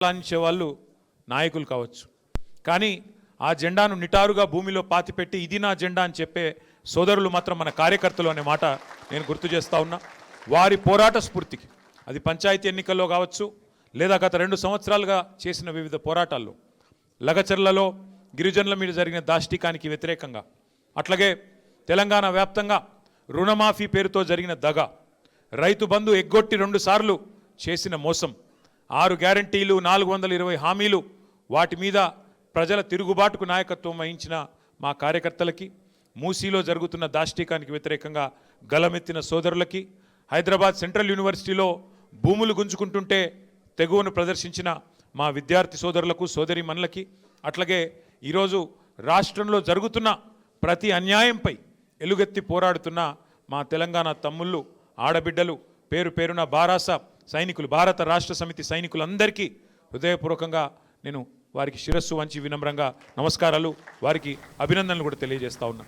లాంచే వాళ్ళు నాయకులు కావచ్చు, కానీ ఆ జెండాను నిటారుగా భూమిలో పాతిపెట్టి ఇది నా జెండా అని చెప్పే సోదరులు మాత్రం మన కార్యకర్తలు అనే మాట నేను గుర్తు చేస్తా ఉన్నా. వారి పోరాట స్ఫూర్తికి అది పంచాయతీ ఎన్నికల్లో కావచ్చు, లేదా గత 2 సంవత్సరాలుగా చేసిన వివిధ పోరాటాల్లో, లగచర్లలో గిరిజనుల మీద జరిగిన దాష్టికానికి వ్యతిరేకంగా, అట్లాగే తెలంగాణ వ్యాప్తంగా రుణమాఫీ పేరుతో జరిగిన దగ, రైతు బంధు ఎగ్గొట్టి 2 సార్లు చేసిన మోసం, 6 గ్యారంటీలు 420 హామీలు, వాటి మీద ప్రజల తిరుగుబాటుకు నాయకత్వం వహించిన మా కార్యకర్తలకి, మూసీలో జరుగుతున్న దాష్టికానికి వ్యతిరేకంగా గలమెత్తిన సోదరులకి, హైదరాబాద్ సెంట్రల్ యూనివర్సిటీలో భూములు గుంజుకుంటుంటే తెగువను ప్రదర్శించిన మా విద్యార్థి సోదరులకు, సోదరీమణులకి, అట్లాగే ఈరోజు రాష్ట్రంలో జరుగుతున్న ప్రతి అన్యాయంపై ఎలుగెత్తి పోరాడుతున్న మా తెలంగాణ తమ్ముళ్ళు, ఆడబిడ్డలు, పేరు పేరున బారాస సైనికులు, భారత రాష్ట్ర సమితి సైనికులందరికీ హృదయపూర్వకంగా నేను వారికి శిరస్సు వంచి వినమ్రంగా నమస్కారాలు, వారికి అభినందనలు కూడా తెలియజేస్తా ఉన్నా.